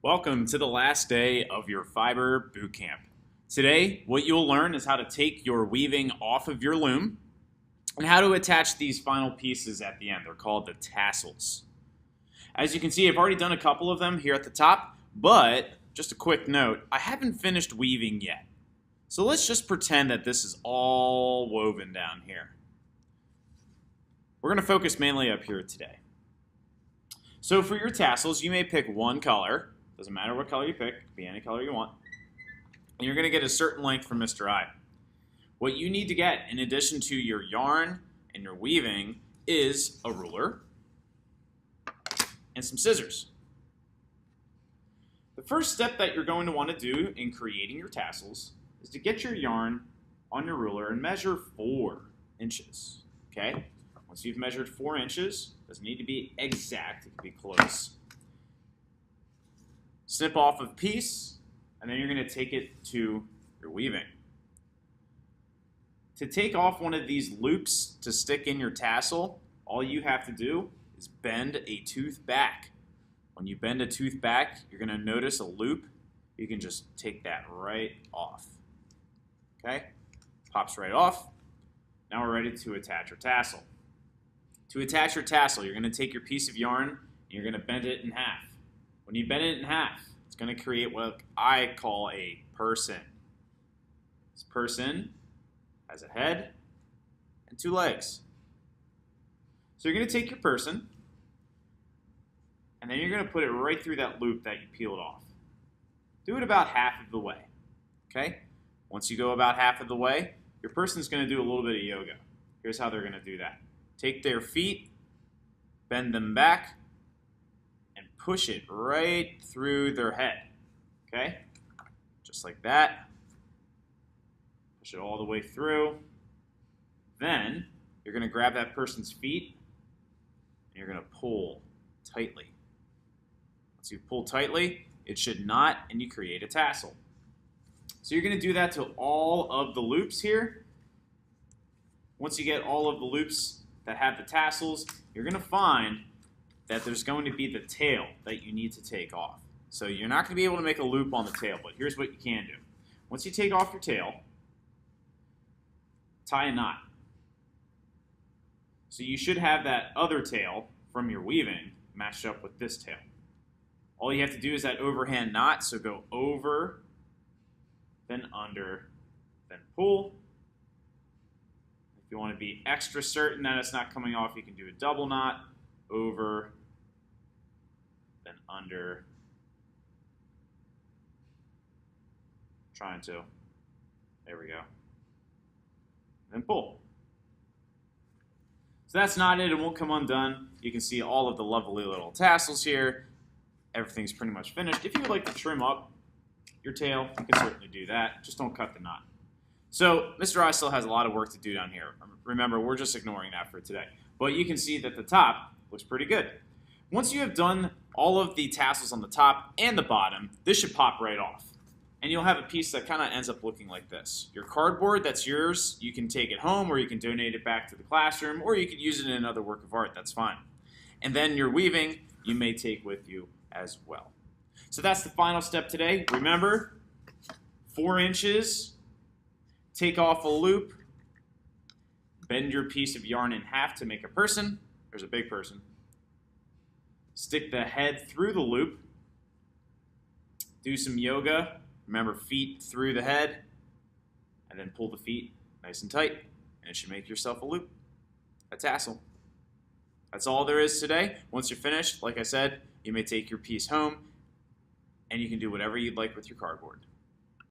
Welcome to the last day of your fiber bootcamp. Today, what you'll learn is how to take your weaving off of your loom and how to attach these final pieces at the end. They're called the tassels. As you can see, I've already done a couple of them here at the top, but just a quick note, I haven't finished weaving yet. So let's just pretend that this is all woven down here. We're going to focus mainly up here today. So for your tassels, you may pick one color. Doesn't matter what color you pick, it can be any color you want. And you're going to get a certain length from Mr. I. What you need to get, in addition to your yarn and your weaving, is a ruler and some scissors. The first step that you're going to want to do in creating your tassels is to get your yarn on your ruler and measure 4 inches. Okay? Once you've measured 4 inches, it doesn't need to be exact, it can be close. Snip off a piece, and then you're going to take it to your weaving. To take off one of these loops to stick in your tassel, all you have to do is bend a tooth back. When you bend a tooth back, you're going to notice a loop. You can just take that right off. Okay? Pops right off. Now we're ready to attach your tassel. To attach your tassel, you're going to take your piece of yarn and you're going to bend it in half. When you bend it in half, it's going to create what I call a person. This person has a head and 2 legs. So you're going to take your person, and then you're going to put it right through that loop that you peeled off. Do it about half of the way. Okay? Once you go about half of the way, your person's going to do a little bit of yoga. Here's how they're going to do that. Take their feet, bend them back, and push it right through their head. Okay? Just like that. Push it all the way through. Then you're going to grab that person's feet and you're going to pull tightly. Once you pull tightly, it should knot and you create a tassel. So you're going to do that to all of the loops here. Once you get all of the loops that have the tassels, you're going to find that there's going to be the tail that you need to take off. So you're not going to be able to make a loop on the tail, but here's what you can do. Once you take off your tail, tie a knot. So you should have that other tail from your weaving matched up with this tail. All you have to do is that overhand knot, so go over, then under, then pull. If you want to be extra certain that it's not coming off, you can do a double knot, over, then under, trying to, there we go, then pull. So that's knotted, it won't come undone. You can see all of the lovely little tassels here. Everything's pretty much finished. If you would like to trim up your tail, you can certainly do that. Just don't cut the knot. So Mr. I still has a lot of work to do down here. Remember, we're just ignoring that for today. But you can see that the top looks pretty good. Once you have done all of the tassels on the top and the bottom, this should pop right off. And you'll have a piece that kind of ends up looking like this. Your cardboard, that's yours. You can take it home, or you can donate it back to the classroom, or you could use it in another work of art. That's fine. And then your weaving, you may take with you as well. So that's the final step today. Remember, 4 inches, take off a loop, bend your piece of yarn in half to make a person. There's a big person. Stick the head through the loop. Do some yoga. Remember, feet through the head. And then pull the feet nice and tight. And it should make yourself a loop, a tassel. That's all there is today. Once you're finished, like I said, you may take your piece home and you can do whatever you'd like with your cardboard.